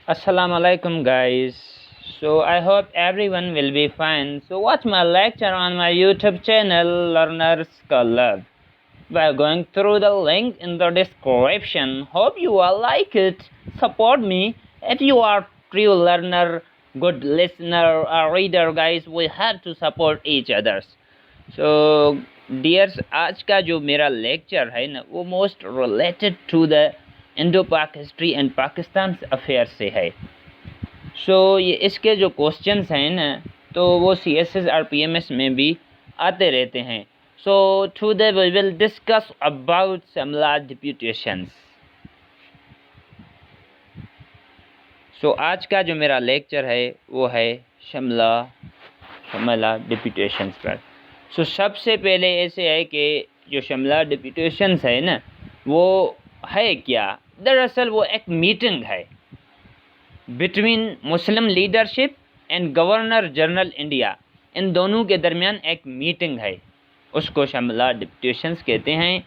Assalamu alaikum guys. So I hope everyone will be fine. So watch my lecture on my YouTube channel Learners Club by going through the link in the description. Hope you all like it. Support me. If you are true learner, good listener or reader guys, we have to support each others. So dears, आज का जो मेरा lecture है ना वो most related to the Indo Pak history and Pakistan affair से है। ये इसके जो क्वेश्चंस हैं ना तो वो CSS और PMS में भी आते रहते हैं। Today we will discuss about Shimla deputations. आज का जो मेरा लेक्चर है वो है शिमला डिप्यूटेशंस पर। सबसे पहले ऐसे है कि जो शिमला डिप्यूटेशंस है ना वो है क्या। दरअसल वो एक मीटिंग है between Muslim leadership and governor general India. इन दोनों के दरमियान एक मीटिंग है, उसको शिमला डिप्यूटेशंस कहते हैं।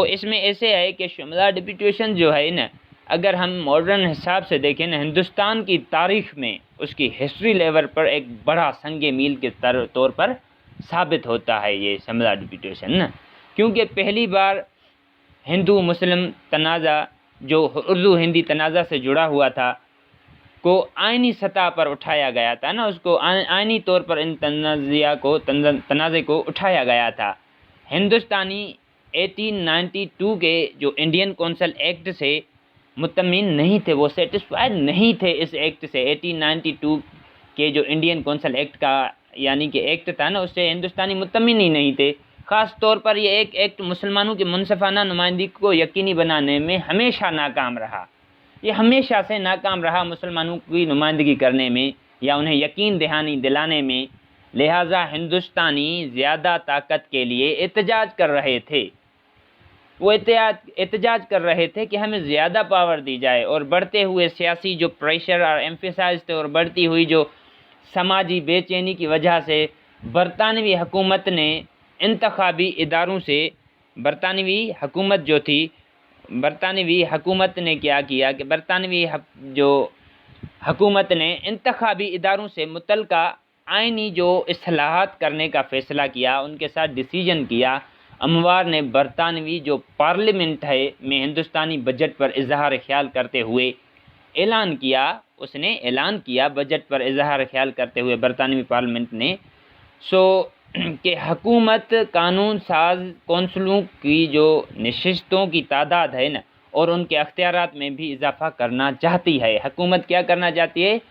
इसमें ऐसे है कि शिमला डिप्यूटेशन जो है ना, अगर हम मॉडर्न हिसाब से देखें ना, हिंदुस्तान की तारीख में उसकी हिस्ट्री लेवल पर एक बड़ा संग मील के तौर पर साबित होता है ये शिमला डिप्यूटेशन ना, क्योंकि पहली बार हिंदू मुस्लिम तनाज़ा जो उर्दू हिंदी तनाज़ा से जुड़ा हुआ था को आइनी सतह पर उठाया गया था ना, उसको आइनी तौर पर इन तनाज़े को उठाया गया था। हिंदुस्तानी 1892 के जो इंडियन कौंसिल एक्ट से मुतमिन नहीं थे, वो सेटिस्फाइड नहीं थे इस एक्ट से। 1892 के जो इंडियन कौंसिल एक्ट का यानी कि एक्ट था ना, उससे हिंदुस्तानी मुतमिन ही नहीं थे। ख़ास तौर पर ये एक एक्ट मुसलमानों की मुनसिफाना नुमाइंदगी को यकीनी बनाने में हमेशा नाकाम रहा। ये हमेशा से नाकाम रहा मुसलमानों की नुमाइंदगी करने में या उन्हें यकीन दहानी दिलाने में। लिहाजा हिंदुस्तानी ज़्यादा ताकत के लिए एहतजाज कर रहे थे। वो एहतजाज कर रहे थे कि हमें ज़्यादा पावर दी जाए, और बढ़ते हुए सियासी जो प्रेशर और एम्फेसाइज थे और बढ़ती हुई जो समाजी बेचैनी की वजह से बरतानवी हुकूमत ने इंतखाबी इदारों से बरतानवी हुकूमत ने क्या किया कि हुकूमत ने इंतखाबी इदारों से मुतल्लिका आइनी जो इस्लाहात करने का फ़ैसला किया, उनके साथ डिसीजन किया। अमवार ने बरतानवी जो पार्लियामेंट है में हिंदुस्तानी बजट पर इजहार ख्याल करते हुए ऐलान किया बजट पर इजहार ख्याल करते हुए बरतानवी पार्लियामेंट ने कि हुकूमत कानून साज कौंसलों की जो नशिस्तों की तादाद है ना और उनके अख्तियारात में भी इजाफा करना चाहती है। हुकूमत क्या करना चाहती है?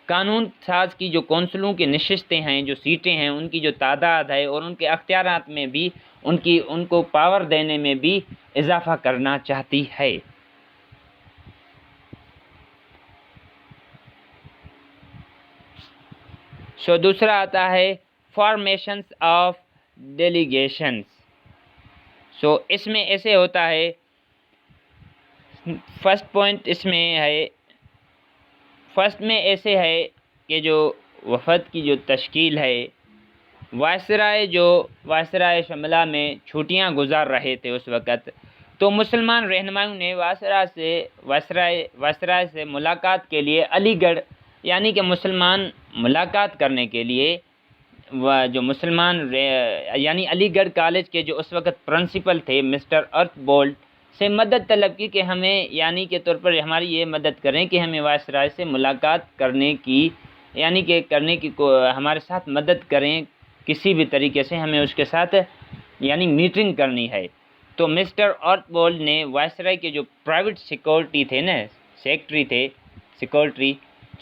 कानून साज की जो कौंसलों की नशिस्तें हैं, जो सीटें हैं, उनकी जो तादाद है और उनके अख्तियारात में भी उनको पावर देने में भी इजाफा करना चाहती है। दूसरा आता है फॉर्मेशंस ऑफ डेलीगेशंस। इसमें ऐसे होता है, फर्स्ट में ऐसे है कि जो वफद की जो तश्कील है, वायसराय शिमला में छुट्टियां गुजार रहे थे उस वक़्त, तो मुसलमान रहनुमाओं ने वायसराय से मुलाकात के लिए अलीगढ़ यानी कि मुसलमान मुलाकात करने के लिए जो मुसलमान यानी अलीगढ़ कॉलेज के जो उस वक़्त प्रिंसिपल थे मिस्टर अर्थबोल्ट से मदद तलब की कि हमें यानी के तौर पर हमारी ये मदद करें कि हमें वायसराय से मुलाकात करने की हमारे साथ मदद करें, किसी भी तरीके से हमें उसके साथ यानी मीटिंग करनी है। तो मिस्टर अर्थबोल्ट ने वायसराय के जो प्राइवेट सिक्योरिटी थे ना, सिक्योरिटी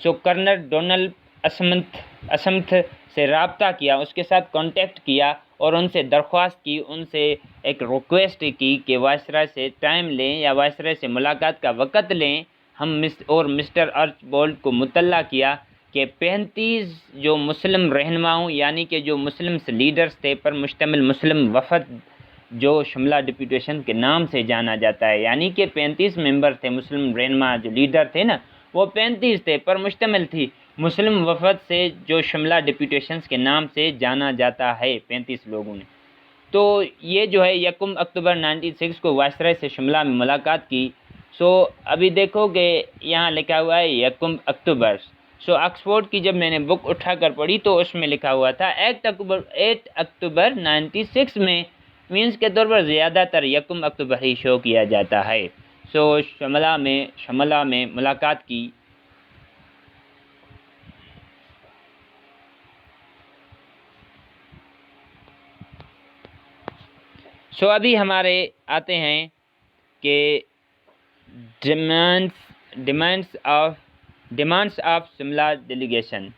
कर्नल डोनाल्ड असमथ से रब्ता किया, उसके साथ कांटेक्ट किया और उनसे दरख्वास्त की, उनसे एक रिक्वेस्ट की कि वायसराय से टाइम लें या वायसराय से मुलाकात का वक़्त लें। मिस्टर अर्थबोल्ट को मुतल्ला किया कि 35 जो मुस्लिम रहनुमाओं यानी कि जो मुस्लिम लीडर्स थे पर मुश्तमिल मुस्लिम वफद जो शिमला डिप्यूटेशन के नाम से जाना जाता है, यानी कि 35 मेंबर थे मुस्लिम रहनुमा जो लीडर थे ना, वो 35 थे पर मुश्तमिल थी मुस्लिम वफद से जो शिमला डिप्यूटेशंस के नाम से जाना जाता है, 35 लोगों ने। तो ये जो है 1 अक्टूबर 1906 को वायसराय से शिमला में मुलाकात की सो अभी देखो कि यहाँ लिखा हुआ है 1 अक्टूबर। सो ऑक्सफोर्ड की जब मैंने बुक उठाकर पढ़ी तो उसमें लिखा हुआ था 8 अक्टूबर 96 में, मीन्स के तौर पर ज़्यादातर 1 अक्टूबर ही शो किया जाता है। सो शमला में मुलाकात की। सो अभी हमारे आते हैं कि डिमांड्स ऑफ शिमला डेलीगेशन।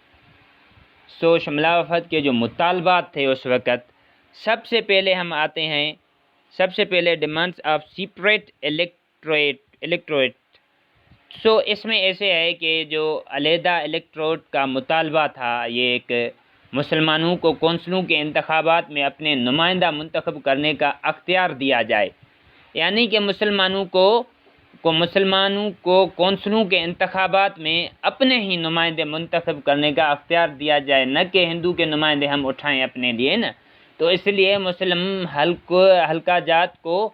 सो शिमला वफद के जो मुतालबात थे उस वक़्त, सबसे पहले हम आते हैं, सबसे पहले डिमांड्स ऑफ सेपरेट इलेक्टोरेट। सो इसमें ऐसे है कि जो अलहदा इलेक्टोरेट का मुतालबा था, ये एक मुसलमानों को कौंसलों के इंतखाबात में अपने नुमाइंदा मुंतखब करने का अख्तियार दिया जाए, यानी कि मुसलमानों को कौंसलों के इंतखाबात में अपने ही नुमाइंदे मुंतखब करने का अख्तियार दिया जाए, न कि हिंदू के नुमाइंदे हम उठाएं अपने लिए ना। तो इसलिए मुस्लिम हल्का जात को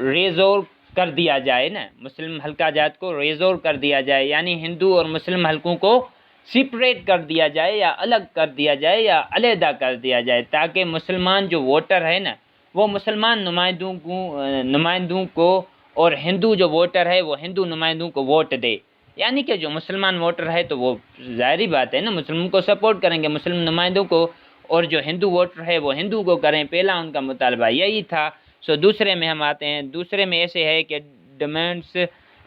रेज़ोर कर दिया जाए ना, मुस्लिम हल्का जात को रेज़ोर कर दिया जाए, यानी हिंदू और मुस्लिम हल्कों को सेपरेट कर दिया जाए या अलग कर दिया जाए या अलहदा कर दिया जाए, ताकि मुसलमान जो वोटर है ना वो मुसलमान नुमाइंदों को और हिंदू जो वोटर है वो हिंदू नुमाइंदों को वोट दे। यानी कि जो मुसलमान वोटर है तो वो ज़ाहिरी बात है ना, मुस्लिम को सपोर्ट करेंगे, मुस्लिम नुमाइंदों को, और जो हिंदू वोटर है वो हिंदू को करें। पहला उनका मुतालबा यही था। सो दूसरे में हम आते हैं। दूसरे में ऐसे है कि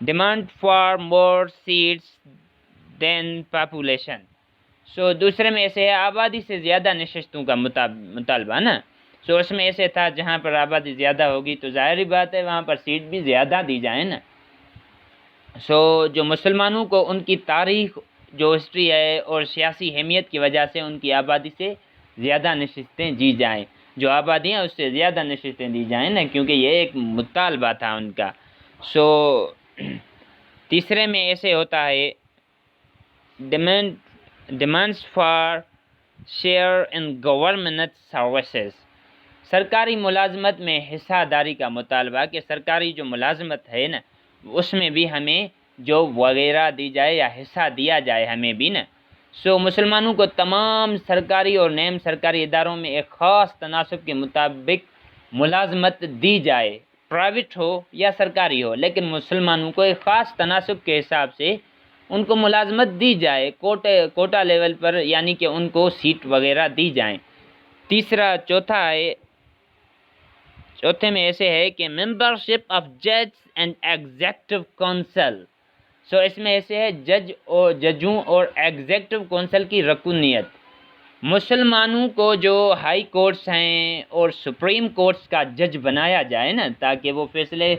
demand for more seats than population. So दूसरे में ऐसे है आबादी से ज़्यादा नशस्तों का मुतालबा ना। सो उसमें ऐसे था जहाँ पर आबादी ज़्यादा होगी तो ज़ाहिरी बात है वहाँ पर सीट भी ज़्यादा दी जाए ना। सो जो मुसलमानों को उनकी तारीख़, जो हिस्ट्री है और सियासी अहमियत की वजह से उनकी आबादी से ज़्यादा नशस्तें दी जाएँ, जो आबादी है उससे ज़्यादा नशस्तें दी जाएँ ना, क्योंकि ये एक मुतालबा था उनका। सो तीसरे में ऐसे होता है demands for share in government services. सरकारी मुलाजमत में हिस्सादारी का मुतालबा कि सरकारी जो मुलाजमत है ना उसमें भी हमें जो वगैरह दी जाए या हिस्सा दिया जाए हमें भी ना। सो मुसलमानों को तमाम सरकारी और नैम सरकारी इदारों में एक ख़ास तनासब के मुताबिक मुलाजमत दी जाए, प्राइवेट हो या सरकारी हो, लेकिन मुसलमानों को एक ख़ास तनासब के हिसाब से उनको मुलाजमत दी जाए कोटा लेवल पर, यानी कि उनको सीट वगैरह दी जाएं। चौथे में ऐसे है कि मेंबरशिप ऑफ जज एंड एग्जेक्टिव काउंसिल। सो इसमें ऐसे है जजों और एग्जेक्टिव काउंसिल की रकूनियत। मुसलमानों को जो हाई कोर्ट्स हैं और सुप्रीम कोर्ट्स का जज बनाया जाए ना, ताकि वो फैसले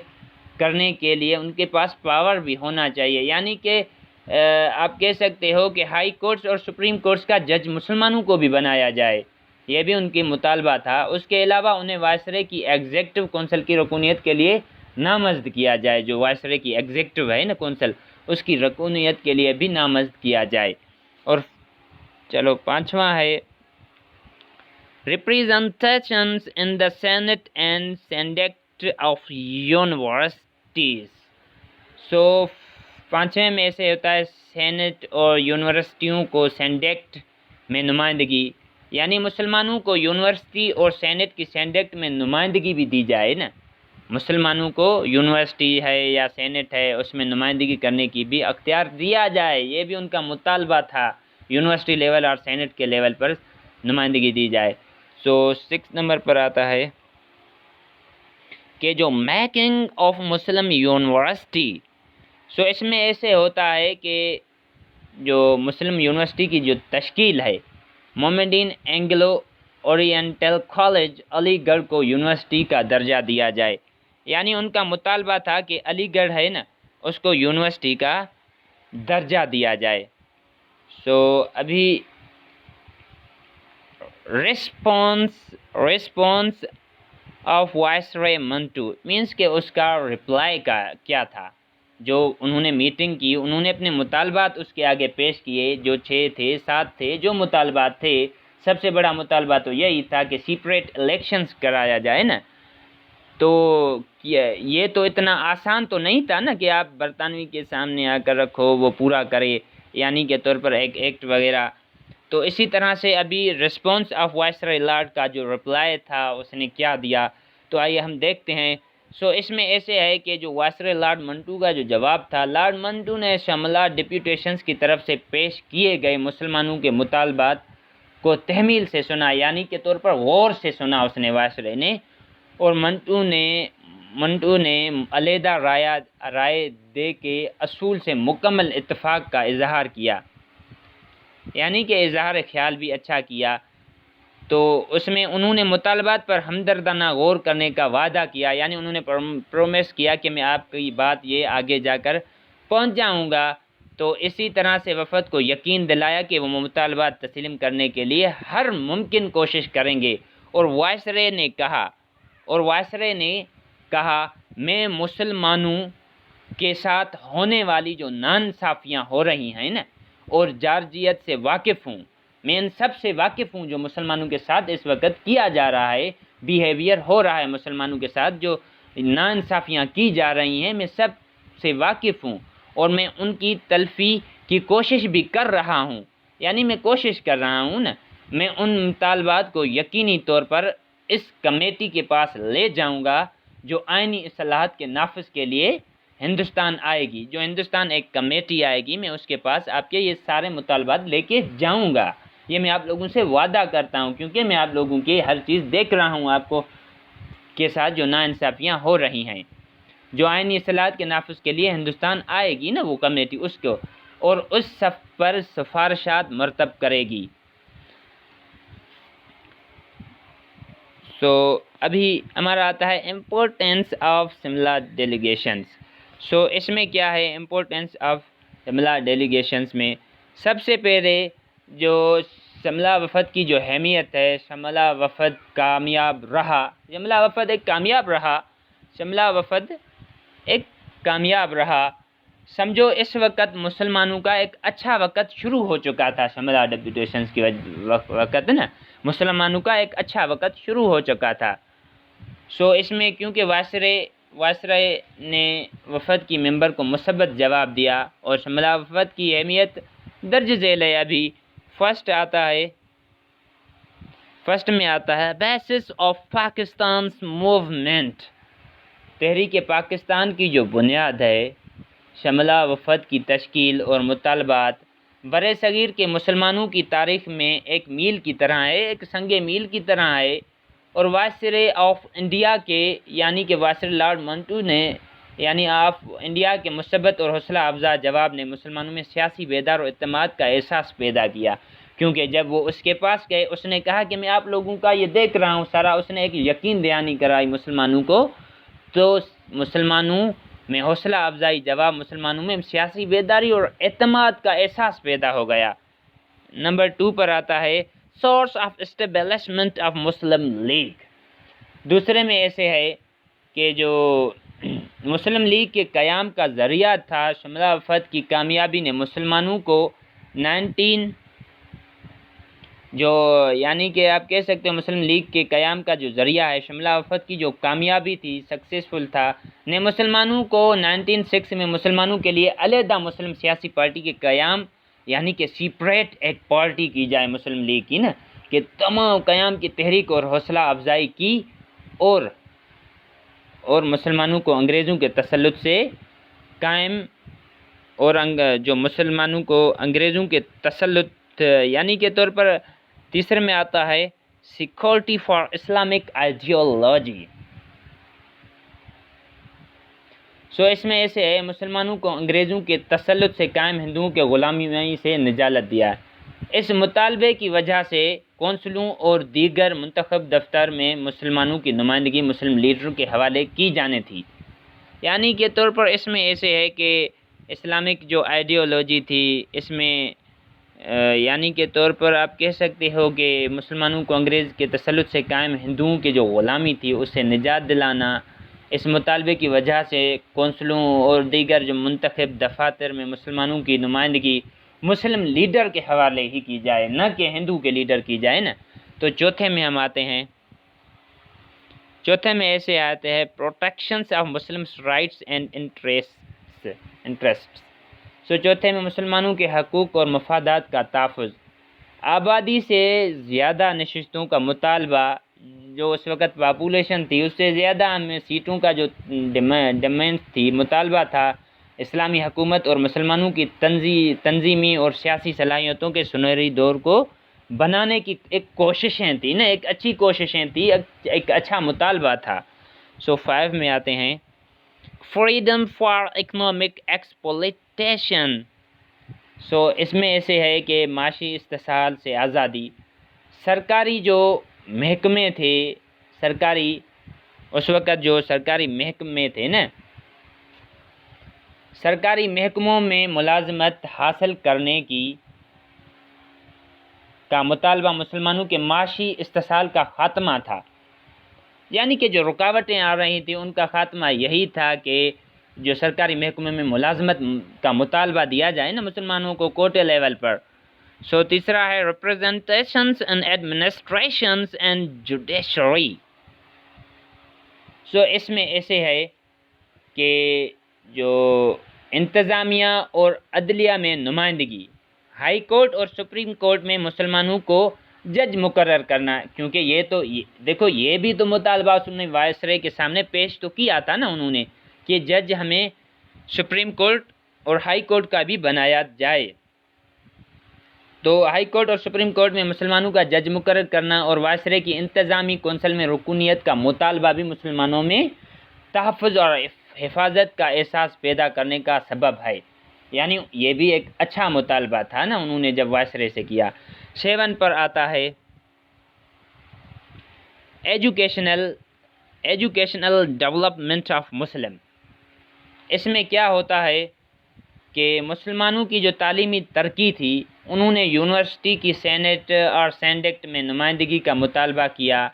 करने के लिए उनके पास पावर भी होना चाहिए, यानी कि आप कह सकते हो कि हाई कोर्ट्स और सुप्रीम कोर्ट्स का जज मुसलमानों को भी बनाया जाए, ये भी उनकी मुतालबा था। उसके अलावा उन्हें वायसरे की एग्जेक्टिव काउंसिल की रकूनियत के लिए नामज़द किया जाए, जो वायसरे की एग्जेक्टिव है ना काउंसिल, उसकी रकूनियत के लिए भी नामज़द किया जाए। और चलो पांचवा है representations in the senate and senate of universities. So पाँचवें में ऐसे होता है सेनेट और यूनिवर्सिटियों को सेनेट में नुमाइंदगी, यानी मुसलमानों को यूनिवर्सिटी और सेनेट की सेनेट में नुमाइंदगी भी दी जाए ना। मुसलमानों को यूनिवर्सिटी है या सेनेट है उसमें नुमाइंदगी करने की भी अख्तियार दिया जाए, ये भी उनका मुतालबा था, यूनिवर्सिटी लेवल और सेनेट के लेवल पर नुमाइंदगी दी जाए। सो 6 नंबर पर आता है कि जो मेकिंग ऑफ मुस्लिम यूनिवर्सिटी। सो इसमें ऐसे होता है कि जो मुस्लिम यूनिवर्सिटी की जो तश्कील है, Mohammedan Anglo oriental college Aligarh को यूनिवर्सिटी का दर्जा दिया जाए, यानी उनका मुतालबा था कि अलीगढ़ है ना उसको यूनिवर्सिटी का दर्जा दिया जाए। सो अभी response of viceroy Mantu, means के उसका रिप्लाई का क्या था, जो उन्होंने मीटिंग की, उन्होंने अपने मुतालबात उसके आगे पेश किए, जो 6 थे 7 थे जो मुतालबात थे। सबसे बड़ा मुतालबा तो यही था कि सेपरेट इलेक्शंस कराया जाए ना। तो ये तो इतना आसान तो नहीं था ना कि आप बरतानवी के सामने आकर रखो, वो पूरा करे, यानी के तौर पर एक एक्ट वगैरह। तो इसी तरह से अभी रिस्पॉन्स ऑफ वायसराय लॉर्ड का जो रिप्लाई था उसने क्या दिया, तो आइए हम देखते हैं। सो इसमें ऐसे है कि जो वायसराय लॉर्ड मंटू का जो जवाब था, लॉर्ड मंटू ने शमला डिप्यूटेशंस की तरफ से पेश किए गए मुसलमानों के मुतालबात को तहमील से सुना, यानी के तौर पर गौर से सुना उसने वायसराय ने, और मंटू ने अलहदा राय दे के असूल से मुकम्मल इत्तेफाक का इजहार किया, यानी कि इजहार ख्याल भी अच्छा किया। तो उसमें उन्होंने मुतालबात पर हमदर्दाना गौर करने का वादा किया, यानी उन्होंने प्रोमिस किया कि मैं आपकी बात ये आगे जाकर पहुंच जाऊंगा। तो इसी तरह से वफद को यकीन दिलाया कि वो मुतालबात तस्लीम करने के लिए हर मुमकिन कोशिश करेंगे। और वायसराय ने कहा मैं मुसलमानों के साथ होने वाली जो नाइंसाफ़ियाँ हो रही हैं ना, और जारजियत से वाकिफ़ हूँ, मैं इन सब से वाकिफ़ हूँ जो मुसलमानों के साथ इस वक्त किया जा रहा है, बिहेवियर हो रहा है मुसलमानों के साथ, जो नाइंसाफ़ियाँ की जा रही हैं, मैं सब से वाकिफ़ हूँ और मैं उनकी तलफ़ी की कोशिश भी कर रहा हूँ। यानी मैं कोशिश कर रहा हूँ ना, मैं उन मुतालबात को यकीनी तौर पर इस कमेटी के पास ले जाऊँगा जो आइनी इस्लाहात के नाफिज के लिए हिंदुस्तान आएगी। जो हिंदुस्तान एक कमेटी आएगी, मैं उसके पास आपके ये सारे मुतालबात लेके जाऊंगा, ये मैं आप लोगों से वादा करता हूं, क्योंकि मैं आप लोगों की हर चीज़ देख रहा हूं, आपको के साथ जो नाइंसाफ़ियाँ हो रही हैं। जो आइनी इस्लाहात के नाफिज के लिए हिंदुस्तान आएगी ना वो कमेटी, उसको, और उस सब पर सिफारिशात मरतब करेगी। अभी हमारा आता है इम्पोर्टेंस ऑफ शिमला डेलीगेशंस। इसमें क्या है इम्पोर्टेंस ऑफ शिमला डेलीगेशंस में, सबसे पहले जो शिमला वफद की जो अहमियत है, शिमला वफद कामयाब रहा, शिमला वफद एक कामयाब रहा। समझो इस वक्त मुसलमानों का एक अच्छा वक्त शुरू हो चुका था, शिमला डिप्यूटेशंस की वक्त ना, मुसलमानों का एक अच्छा वक्त शुरू हो चुका था। इसमें क्योंकि वायसराय ने वफद की मेंबर को मुसब्बत जवाब दिया, और शिमला वफद की अहमियत दर्ज झेल है। अभी फर्स्ट में आता है बेसिस ऑफ पाकिस्तान मूवमेंट, तहरीक पाकिस्तान की जो बुनियाद है, शिमला वफद की तश्कील और मुतालबात बरे सगीर के मुसलमानों की तारीख़ में एक मील की तरह है, एक संगे मील की तरह है। और वायसराय ऑफ इंडिया के, यानी कि वायसराय लॉर्ड मंटू ने, यानी ऑफ इंडिया के मुसब्बत और हौसला अफजा जवाब ने मुसलमानों में सियासी बेदार और इत्तेमाद का एहसास पैदा किया। क्योंकि जब वो उसके पास गए, उसने कहा कि मैं आप लोगों का ये देख रहा हूँ सारा, उसने एक यकीन दहानी कराई मुसलमानों को, तो मुसलमानों में हौसला अफजाई जवाब, मुसलमानों में सियासी बेदारी और एतमाद का एहसास पैदा हो गया। नंबर 2 पर आता है source of establishment of Muslim league. दूसरे में ऐसे है कि जो मुस्लिम लीग के क़याम का ज़रिया था, शिमला वफद की कामयाबी ने मुसलमानों को यानी कि आप कह सकते हो मुस्लिम लीग के क़याम का जो ज़रिया है, शिमला वफद की जो कामयाबी थी, सक्सेसफुल था, ने मुसलमानों को 1906 में मुसलमानों के लिए अलहदा मुस्लिम सियासी पार्टी के क़याम, यानी कि सेपरेट एक पार्टी की जाए मुस्लिम लीग की ना, कि तमाम क़याम की तहरीक और हौसला अफजाई की, और मुसलमानों को अंग्रेज़ों के तसल्लुत से कायम, और जो मुसलमानों को अंग्रेज़ों के तसल्लुत, यानी के तौर पर तीसरे में आता है सिक्योरिटी फॉर इस्लामिक आइडियोलॉजी। इसमें ऐसे है, मुसलमानों को अंग्रेज़ों के तसल्लुत से कायम हिंदुओं के ग़ुलामी से निजात दिया। इस मुतालबे की वजह से कौंसलों और दीगर मुंतखब दफ्तर में मुसलमानों की नुमाइंदगी मुस्लिम लीडरों के हवाले की जानी थी। यानी के तौर पर इसमें ऐसे है कि इस्लामिक जो आइडियोलॉजी थी, इसमें यानी के तौर पर आप कह सकते हो कि मुसलमानों को अंग्रेज़ के तसल्लुत से कायम हिंदुओं की जो ग़ुलामी थी उससे निजात दिलाना। इस मुतालबे की वजह से कौंसलों और दीगर जो मुंतखब दफातर में मुसलमानों की नुमाइंदगी मुस्लिम लीडर के हवाले ही की जाए, न कि हिंदू के लीडर की जाए ना। तो चौथे में हम आते हैं चौथे में ऐसे आते हैं protections of Muslims rights and interest. So चौथे में मुसलमानों के हकूक़ और मफादात का तहफ़्फ़ुज़। आबादी से ज़्यादा नशिस्तों का मुतालबा, जो उस वक़्त पॉपुलेशन थी उससे ज़्यादा हमें सीटों का जो डिमांड थी, मुतालबा था, इस्लामी हुकूमत और मुसलमानों की तंजीमी और सियासी सलाहियतों के सुनहरी दौर को बनाने की एक कोशिशें थी ना, एक अच्छी कोशिशें थी, एक अच्छा मुतालबा था। सो 5 में आते हैं फ्रीडम फॉर इकनॉमिक एक्सप्लॉइटेशन। सो इसमें ऐसे है कि माशी इस्तेसाल से आज़ादी। सरकारी जो महकमे थे, सरकारी उस वक़्त जो सरकारी महकमे थे ना, सरकारी महकमों में मुलाजमत हासिल करने का मुतालबा मुसलमानों के माशी इस्तेसाल का ख़ात्मा था। यानी कि जो रुकावटें आ रही थी उनका ख़ात्मा यही था कि जो सरकारी महकमे में मुलाजमत का मुतालबा दिया जाए ना मुसलमानों को कोटे लेवल पर। सो तीसरा है representations and administrations and judiciary. So इसमें ऐसे है कि जो इंतज़ामिया और अदलिया में नुमाइंदगी, हाई कोर्ट और सुप्रीम कोर्ट में मुसलमानों को जज मुकर्रर करना, क्योंकि देखो ये भी तो मुतालबा उन्होंने वायसराय के सामने पेश तो किया था ना उन्होंने कि जज हमें सुप्रीम कोर्ट और हाई कोर्ट का भी बनाया जाए। तो हाई कोर्ट और सुप्रीम कोर्ट में मुसलमानों का जज मुकर्रर करना और वायसराय की इंतज़ामी कौंसिल में रुकूनियत का मुतालबा भी मुसलमानों में तहफ़्फ़ुज़ और हिफाजत का एहसास पैदा करने का सबब है। यानी ये भी एक अच्छा मुतालबा था ना उन्होंने जब वायसराय से किया। 7 पर आता है एजुकेशनल डेवलपमेंट ऑफ मुस्लिम। इसमें क्या होता है कि मुसलमानों की जो तालीमी तरक्की थी, उन्होंने यूनिवर्सिटी की सेनेट और सेनेट में नुमाइंदगी का मुतालबा किया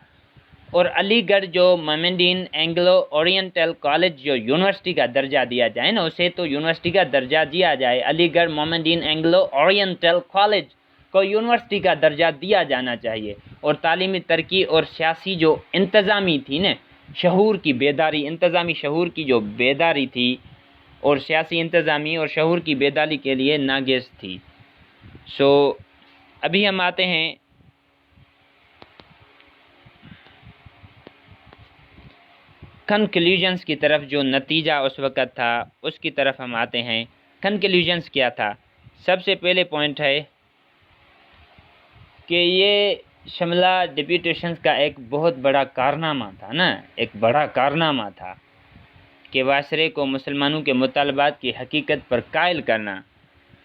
और अलीगढ़ जो मोहम्मदीन एंग्लो ओरिएंटल कॉलेज जो यूनिवर्सिटी का दर्जा दिया जाए ना, उसे तो यूनिवर्सिटी का दर्जा दिया जाए। Aligarh Mohammedan Anglo oriental college को यूनिवर्सिटी का दर्जा दिया जाना चाहिए। और तालीमी तरक्की और सियासी जो इंतज़ामी थी ना, शहूर की बेदारी, इंतज़ामी शहूर की जो बेदारी थी और सियासी इंतज़ामी और शहूर की बेदारी के लिए नागज़ थी। सो अभी हम आते हैं कंक्लूजन्स की तरफ। जो नतीजा उस वक़्त था उसकी तरफ हम आते हैं। कंक्लूजन्स क्या था? सबसे पहले पॉइंट है कि ये शिमला डिप्यूटेशंस का एक बहुत बड़ा कारनामा था ना, एक बड़ा कारनामा था कि वायसराय को मुसलमानों के मुतालबात की हकीकत पर कायल करना,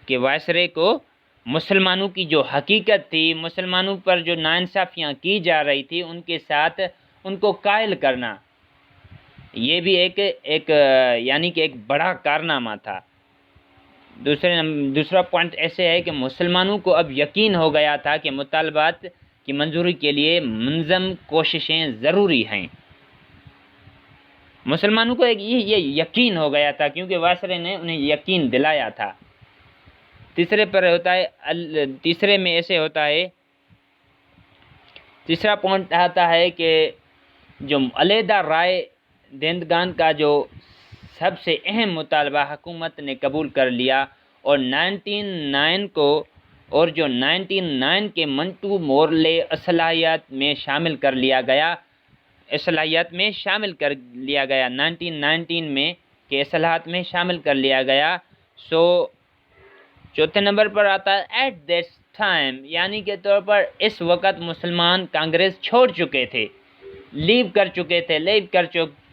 कि वायसराय को मुसलमानों की जो हकीकत थी, मुसलमानों पर जो नाइंसाफ़ियाँ की जा रही थी उनके साथ उनको कायल करना, ये भी एक यानी कि एक बड़ा कारनामा था। दूसरा पॉइंट ऐसे है कि मुसलमानों को अब यकीन हो गया था कि मुतालबात की मंजूरी के लिए मुंज़म कोशिशें ज़रूरी हैं। मुसलमानों को ये यकीन हो गया था क्योंकि वायसराय ने उन्हें यकीन दिलाया था। तीसरे पर होता है, तीसरे में ऐसे होता है, तीसरा पॉइंट आता है कि जो अलहदा राय देंदगान का जो सबसे अहम मुतालबा हुकूमत ने कबूल कर लिया और 99 के मंटू मोरले असलाहियत में शामिल कर लिया गया, 1919 में के असलाहत में शामिल कर लिया गया। सो चौथे नंबर पर आता है एट दिस टाइम, यानी के तौर पर इस वक़्त मुसलमान कांग्रेस छोड़ चुके थे, लीव कर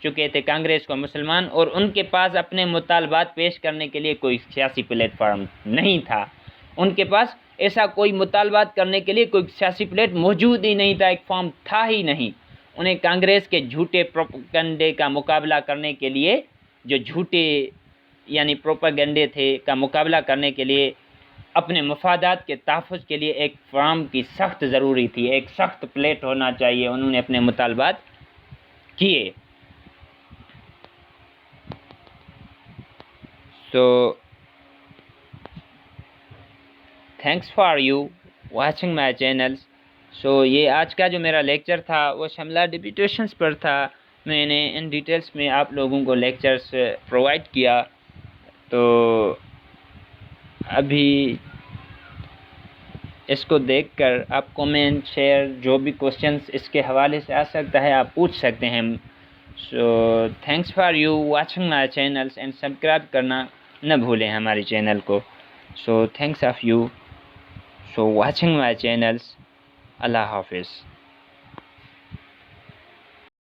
चुके थे कांग्रेस को मुसलमान, और उनके पास अपने मुतालबात पेश करने के लिए कोई सियासी प्लेटफार्म नहीं था। उनके पास ऐसा कोई मुतालबात करने के लिए कोई सियासी प्लेट मौजूद ही नहीं था, एक फॉर्म था ही नहीं। उन्हें कांग्रेस के झूठे प्रोपेगेंडे का मुकाबला करने के लिए, जो झूठे यानी प्रोपेगेंडे थे का मुकाबला करने के लिए, अपने मफादात के तहफ़्फ़ुज़ के लिए एक फॉर्म की सख्त ज़रूरी थी, एक सख्त प्लेट होना चाहिए। उन्होंने अपने मुतालबात किए। So thanks for you watching my channels। सो ये आज का जो मेरा लेक्चर था वो शिमला डिप्यूटेशंस पर था। मैंने इन डिटेल्स में आप लोगों को लेक्चर्स प्रोवाइड किया। तो अभी इसको देखकर आप कमेंट शेयर जो भी क्वेश्चंस इसके हवाले से आ सकता है आप पूछ सकते हैं। So thanks for you watching my channels and subscribe करना न भूलें हमारे चैनल को। So thanks of you so watching my channels. Allah हाफिज़।